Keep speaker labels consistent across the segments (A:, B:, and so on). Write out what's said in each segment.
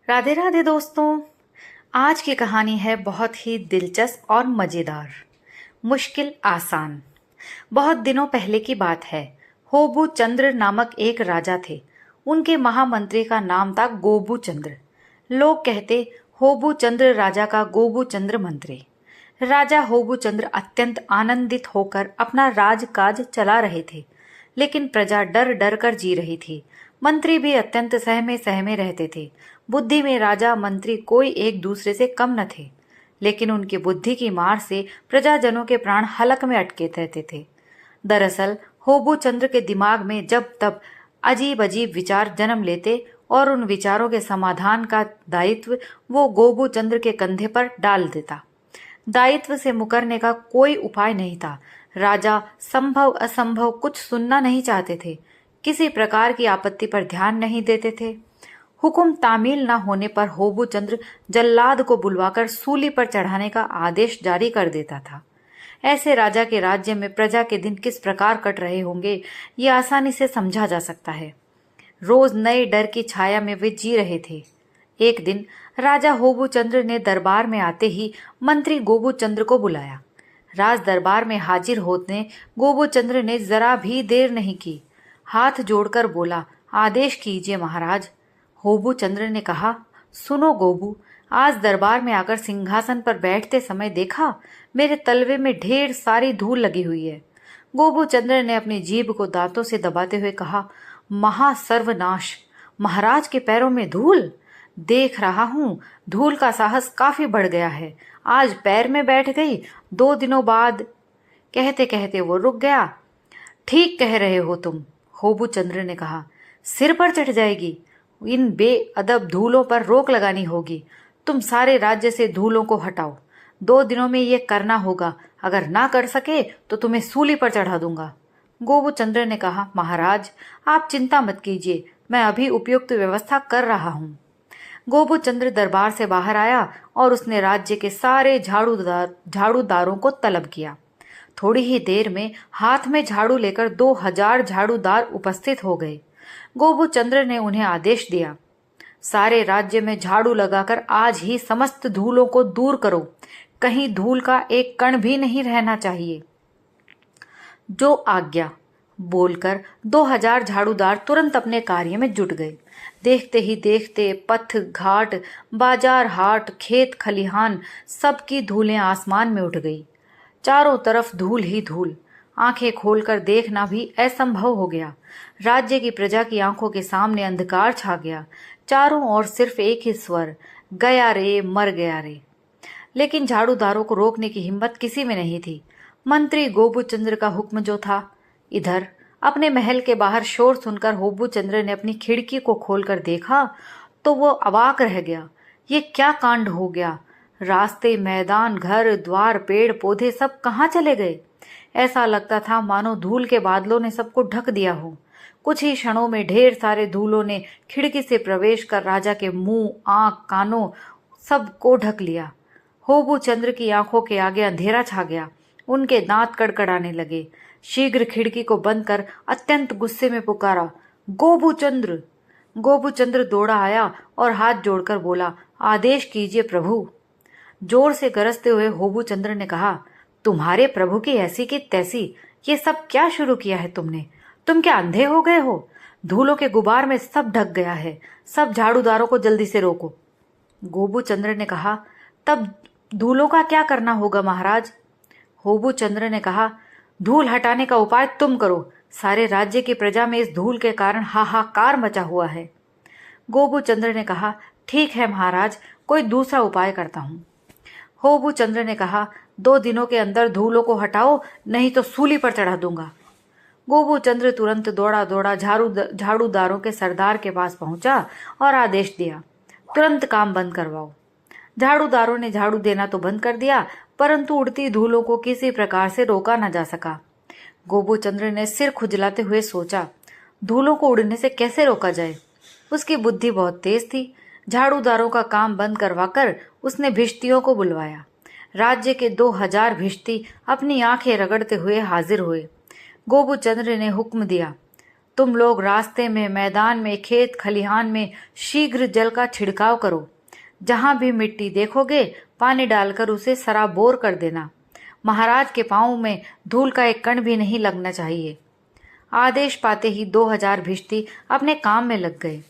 A: राधे राधे दोस्तों। आज की कहानी है बहुत ही दिलचस्प और मजेदार। मुश्किल आसान। बहुत दिनों पहले की बात है। होबू चंद्र नामक एक राजा थे। उनके महामंत्री का नाम था गोबू चंद्र। लोग कहते होबू चंद्र राजा का गोबू चंद्र मंत्री। राजा होबू चंद्र अत्यंत आनंदित होकर अपना राजकाज चला रहे थे, लेकिन प्रजा डर डर कर जी रही थी। मंत्री भी अत्यंत सहमे सहमे रहते थे। बुद्धि में राजा मंत्री कोई एक दूसरे से कम न थे, लेकिन उनकी बुद्धि की मार से प्रजाजनों के प्राण हलक में अटके रहते थे। दरअसल होबू चंद्र के दिमाग में जब तब अजीब अजीब विचार जन्म लेते और उन विचारों के समाधान का दायित्व वो गोबू चंद्र के कंधे पर डाल देता। दायित्व से मुकरने का कोई उपाय नहीं था। राजा संभव असंभव कुछ सुनना नहीं चाहते थे, किसी प्रकार की आपत्ति पर ध्यान नहीं देते थे। हुक्म तामील न होने पर होबू चंद्र जल्लाद को बुलवाकर सूली पर चढ़ाने का आदेश जारी कर देता था। ऐसे राजा के राज्य में प्रजा के दिन किस प्रकार कट रहे होंगे, ये आसानी से समझा जा सकता है। रोज नए डर की छाया में वे जी रहे थे। एक दिन राजा होबू चंद्र ने दरबार में आते ही मंत्री गोबू चंद्र को बुलाया। राज दरबार में हाजिर होने गोबू चंद्र ने जरा भी देर नहीं की। हाथ जोड़कर बोला, आदेश कीजिए महाराज। होबू चंद्र ने कहा, सुनो गोबू, आज दरबार में आकर सिंहासन पर बैठते समय देखा मेरे तलवे में ढेर सारी धूल लगी हुई है। गोबू चंद्र ने अपनी जीभ को दांतों से दबाते हुए कहा, महासर्वनाश, महाराज के पैरों में धूल? देख रहा हूं धूल का साहस काफी बढ़ गया है। आज पैर में बैठ गई, 2 दिनों बाद। कहते कहते वो रुक गया। ठीक कह रहे हो तुम, होबू चंद्र ने कहा, सिर पर चढ़ जाएगी। इन बेअदब धूलों पर रोक लगानी होगी। तुम सारे राज्य से धूलों को हटाओ। 2 दिनों में ये करना होगा। अगर ना कर सके तो तुम्हें सूली पर चढ़ा दूंगा। गोबू चंद्र ने कहा, महाराज आप चिंता मत कीजिए, मैं अभी उपयुक्त व्यवस्था कर रहा हूँ। गोबू चंद्र दरबार से बाहर आया और उसने राज्य के सारे झाड़ूदारों को तलब किया। थोड़ी ही देर में हाथ में झाड़ू लेकर 2000 झाड़ूदार उपस्थित हो गए। गोबू चंद्र ने उन्हें आदेश दिया, सारे राज्य में झाड़ू लगाकर आज ही समस्त धूलों को दूर करो। कहीं धूल का एक कण भी नहीं रहना चाहिए। जो आज्ञा बोलकर 2000 झाड़ूदार तुरंत अपने कार्य में जुट गए। देखते ही देखते पथ घाट, बाजार हाट, खेत खलिहान, सबकी धूलें आसमान में उठ गई। चारों तरफ धूल ही धूल। आंखें खोलकर देखना भी असंभव हो गया। राज्य की प्रजा की आंखों के सामने अंधकार छा गया। चारों ओर सिर्फ एक ही स्वर, गया रे मर गया रे। लेकिन झाड़ूदारों को रोकने की हिम्मत किसी में नहीं थी। मंत्री गोबू चंद्र का हुक्म जो था। इधर अपने महल के बाहर शोर सुनकर होबू चंद्र ने अपनी खिड़की को खोलकर देखा तो वो अवाक रह गया। ये क्या कांड हो गया? रास्ते, मैदान, घर द्वार, पेड़ पौधे सब कहाँ चले गए? ऐसा लगता था मानो धूल के बादलों ने सबको ढक दिया हो। कुछ ही क्षणों में ढेर सारे धूलों ने खिड़की से प्रवेश कर राजा के मुंह, आंख, कानों सबको ढक लिया। होबू चंद्र की आंखों के आगे अंधेरा छा गया। उनके दांत कड़कड़ाने लगे। शीघ्र खिड़की को बंद कर अत्यंत गुस्से में पुकारा, गोबू चंद्र। गोबू चंद्र दौड़ा आया और हाथ जोड़कर बोला, आदेश कीजिए प्रभु। जोर से गरजते हुए होबू चंद्र ने कहा, तुम्हारे प्रभु की ऐसी की तैसी, ये सब क्या शुरू किया है तुमने? तुम क्या अंधे हो गए हो? धूलों के गुबार में सब ढक गया है। सब झाड़ूदारों को जल्दी से रोको। गोबू चंद्र ने कहा, तब धूलों का क्या करना होगा महाराज? होबू चंद्र ने कहा, धूल हटाने का उपाय तुम करो। सारे राज्य की प्रजा में इस धूल के कारण हाहाकार मचा हुआ है। गोबू चंद्र ने कहा, ठीक है महाराज, कोई दूसरा उपाय करता हूँ। होबू चंद्र ने कहा, 2 दिनों के अंदर धूलों को हटाओ, नहीं तो सूली पर चढ़ा दूंगा। गोबू चंद्र तुरंत दौड़ा दौड़ा झाड़ूदारों के सरदार के पास पहुंचा और आदेश दिया, तुरंत काम बंद करवाओ। झाड़ूदारों ने झाड़ू देना तो बंद कर दिया, परंतु उड़ती धूलों को किसी प्रकार से रोका न जा सका। गोबू चंद्र ने सिर खुजलाते हुए सोचा, धूलों को उड़ने से कैसे रोका जाए? उसकी बुद्धि बहुत तेज थी। झाड़ूदारों का काम बंद करवाकर उसने भिश्तियों को बुलवाया। राज्य के 2000 भिश्ती अपनी आंखें रगड़ते हुए हाजिर हुए। गोबू चंद्र ने हुक्म दिया, तुम लोग रास्ते में, मैदान में, खेत खलिहान में शीघ्र जल का छिड़काव करो। जहां भी मिट्टी देखोगे पानी डालकर उसे सराबोर कर देना। महाराज के पांव में धूल का एक कण भी नहीं लगना चाहिए। आदेश पाते ही 2000 भिश्ती अपने काम में लग गए।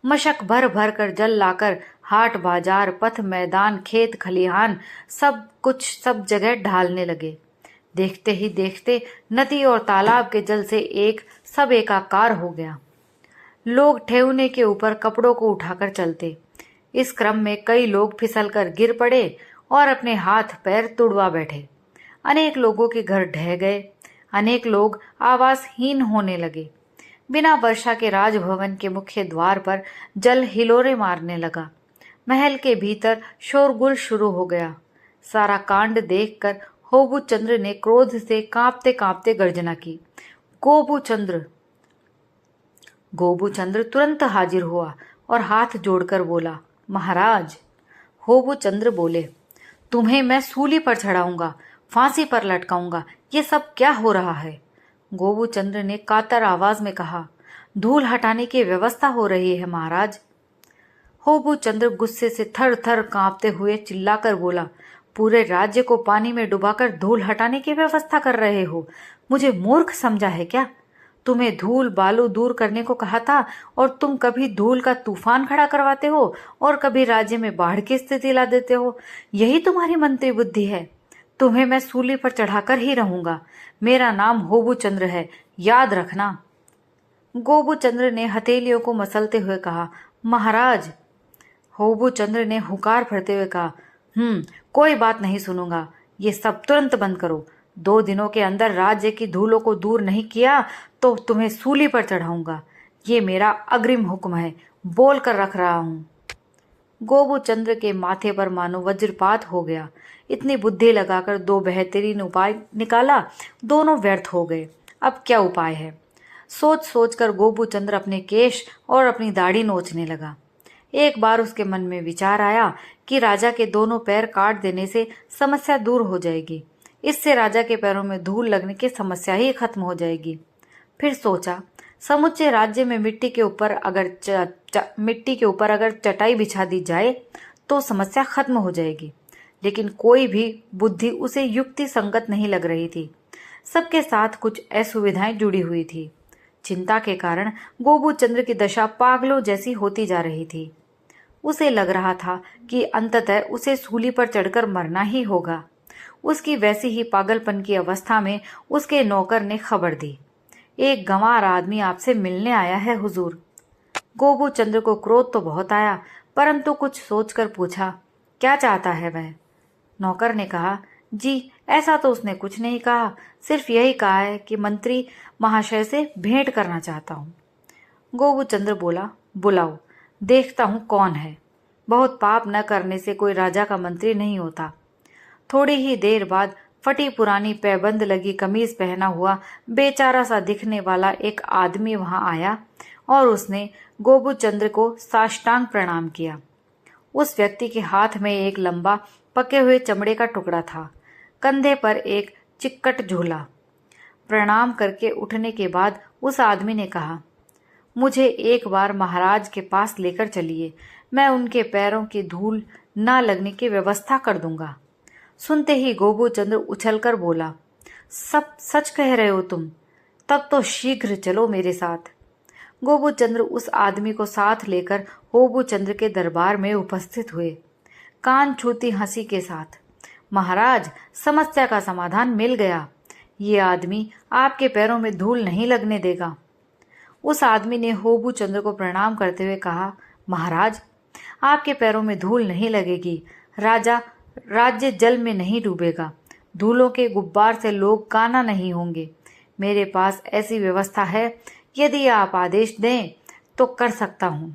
A: मशक भर भर कर जल लाकर हाट बाजार, पथ मैदान, खेत खलिहान सब जगह ढालने लगे। देखते ही देखते नदी और तालाब के जल से सब एकाकार हो गया। लोग ठेवने के ऊपर कपड़ों को उठाकर चलते। इस क्रम में कई लोग फिसलकर गिर पड़े और अपने हाथ पैर तुड़वा बैठे। अनेक लोगों के घर ढह गए। अनेक लोग आवासहीन होने लगे। बिना वर्षा के राजभवन के मुख्य द्वार पर जल हिलोरे मारने लगा। महल के भीतर शोरगुल शुरू हो गया। सारा कांड देखकर होबू चंद्र ने क्रोध से कांपते कांपते गर्जना की। गोबू चंद्र तुरंत हाजिर हुआ और हाथ जोड़कर बोला, महाराज। होबू चंद्र बोले, तुम्हें मैं सूली पर चढ़ाऊंगा, फांसी पर लटकाऊंगा। ये सब क्या हो रहा है? गोबू चंद्र ने कातर आवाज में कहा, धूल हटाने की व्यवस्था हो रही है महाराज। होबू चंद्र गुस्से से थर थर कांपते हुए चिल्लाकर बोला, पूरे राज्य को पानी में डुबाकर धूल हटाने की व्यवस्था कर रहे हो? मुझे मूर्ख समझा है क्या? तुम्हें धूल बालू दूर करने को कहा था और तुम कभी धूल का तूफान खड़ा करवाते हो और कभी राज्य में बाढ़ की स्थिति ला देते हो। यही तुम्हारी मंत्री बुद्धि है। तुम्हें मैं सूली पर चढ़ाकर ही रहूंगा। मेरा नाम होबू चंद्र है, याद रखना। गोबू चंद्र ने हथेलियों को मसलते हुए कहा, महाराज। होबू चंद्र ने हुकार भरते हुए कहा, कोई बात नहीं सुनूंगा। ये सब तुरंत बंद करो। 2 दिनों के अंदर राज्य की धूलों को दूर नहीं किया तो तुम्हें सूली पर चढ़ाऊंगा। ये मेरा अग्रिम हुक्म है, बोल कर रख रहा हूं। गोबू चंद्र के माथे पर मानो वज्रपात हो गया। इतनी बुद्धि लगाकर 2 बेहतरीन उपाय निकाला, दोनों व्यर्थ हो गए। अब क्या उपाय है? सोच सोच कर गोबू चंद्र अपने केश और अपनी दाढ़ी नोचने लगा। एक बार उसके मन में विचार आया कि राजा के दोनों पैर काट देने से समस्या दूर हो जाएगी। इससे राजा के पैरों में धूल लगने की समस्या ही खत्म हो जाएगी। फिर सोचा, समुचे राज्य में मिट्टी के ऊपर अगर चटाई बिछा दी जाए तो समस्या खत्म हो जाएगी। लेकिन कोई भी बुद्धि उसे युक्ति संगत नहीं लग रही थी। सबके साथ कुछ असुविधाएं जुड़ी हुई थी। चिंता के कारण गोबू चंद्र की दशा पागलों जैसी होती जा रही थी। उसे लग रहा था कि अंततः उसे सूली पर चढ़कर मरना ही होगा। उसकी वैसी ही पागलपन की अवस्था में उसके नौकर ने खबर दी, एक गंवार आदमी आपसे मिलने आया है हुजूर। गोबू चंद्र को क्रोध तो बहुत आया, परंतु कुछ सोचकर पूछा, क्या चाहता है वह? नौकर ने कहा, जी ऐसा तो उसने कुछ नहीं कहा, सिर्फ यही कहा है कि मंत्री महाशय से भेंट करना चाहता हूँ। गोबू चंद्र बोला, बुलाओ, देखता हूँ कौन है। बहुत पाप न करने से कोई राजा का मंत्री नहीं होता। थोड़ी ही देर बाद फटी पुरानी पैबंद लगी कमीज पहना हुआ बेचारा सा दिखने वाला एक आदमी वहां आया और उसने गोबू चंद्र को साष्टांग प्रणाम किया। उस व्यक्ति के हाथ में एक लंबा पके हुए चमड़े का टुकड़ा था, कंधे पर एक चिक्कट झूला। प्रणाम करके उठने के बाद उस आदमी ने कहा, मुझे एक बार महाराज के पास लेकर चलिए, मैं उनके पैरों की धूल न लगने की व्यवस्था कर दूंगा। सुनते ही गोबू चंद्र उछलकर बोला, सब सच कह रहे हो तुम? तब तो शीघ्र चलो मेरे साथ। गोबू चंद्र उस आदमी को साथ लेकर होबू चंद्र के दरबार में उपस्थित हुए, कान छूती हंसी के साथ। महाराज, समस्या का समाधान मिल गया। ये आदमी आपके पैरों में धूल नहीं लगने देगा। उस आदमी ने होबू चंद्र को प्रणाम करते हुए कहा, महाराज, आपके पैरों में धूल नहीं लगेगी। राज्य जल में नहीं डूबेगा। धूलों के गुब्बार से लोग काना नहीं होंगे। मेरे पास ऐसी व्यवस्था है, यदि आप आदेश दें तो कर सकता हूं।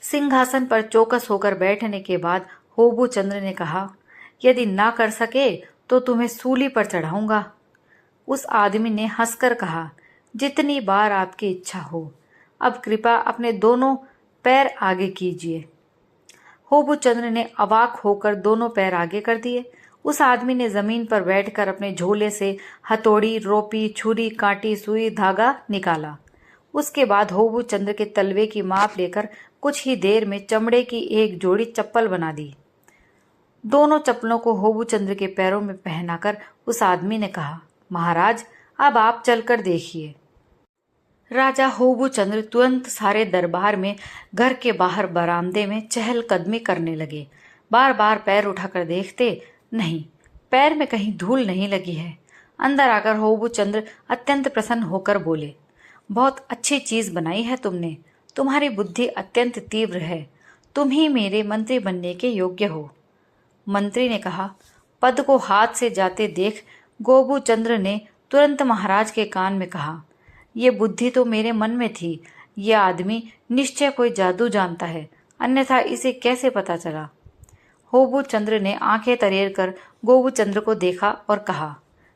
A: सिंहासन पर चौकस होकर बैठने के बाद होबू चंद्र ने कहा, यदि ना कर सके तो तुम्हें सूली पर चढ़ाऊंगा। उस आदमी ने हंसकर कहा, जितनी बार आपकी इच्छा हो। अब कृपया अपने दोनों पैर आगे कीजिए। होबू चंद्र ने अवाक होकर दोनों पैर आगे कर दिए उस आदमी ने जमीन पर बैठकर अपने झोले से हथौड़ी, रोपी, छुरी, कांटी, सुई, धागा निकाला। उसके बाद होबू चंद्र के तलवे की माप लेकर कुछ ही देर में चमड़े की एक जोड़ी चप्पल बना दी। दोनों चप्पलों को होबू चंद्र के पैरों में पहनाकर उस आदमी ने कहा, महाराज, अब आप चलकर देखिए। राजा होबू चंद्र तुरंत सारे दरबार में घर के बाहर बरामदे में चहलकदमी करने लगे। बार बार पैर उठाकर देखते, नहीं, पैर में कहीं धूल नहीं लगी है। अंदर आकर होबू चंद्र अत्यंत प्रसन्न होकर बोले, बहुत अच्छी चीज बनाई है तुमने। तुम्हारी बुद्धि अत्यंत तीव्र है। तुम ही मेरे मंत्री बनने के योग्य हो। मंत्री ने कहा। पद को हाथ से जाते देख गोबू चंद्र ने तुरंत महाराज के कान में कहा, ये बुद्धि तो मेरे मन में थी। यह आदमी निश्चय कोई जादू जानता है, अन्यथा इसे कैसे पता चला। होबू चंद्र ने आंखें तरेर कर गोबू चंद्र को देखा और कहा,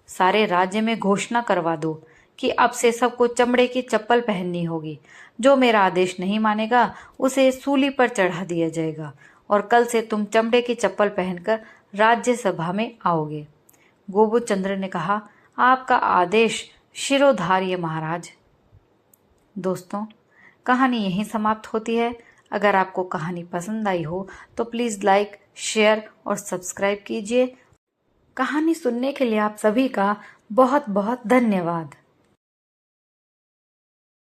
A: सारे राज्य में घोषणा करवा दो कि अब से सबको चमड़े की चप्पल पहननी होगी। जो मेरा आदेश नहीं मानेगा उसे सूली पर चढ़ा दिया जाएगा और कल से तुम चमड़े की चप्पल पहनकर राज्यसभा में आओगे। गोबू चंद्र ने कहा, आपका आदेश शिरोधार्य महाराज। दोस्तों, कहानी यहीं समाप्त होती है। अगर आपको कहानी पसंद आई हो तो प्लीज़ लाइक, शेयर और सब्सक्राइब कीजिए। कहानी सुनने के लिए आप सभी का बहुत बहुत धन्यवाद।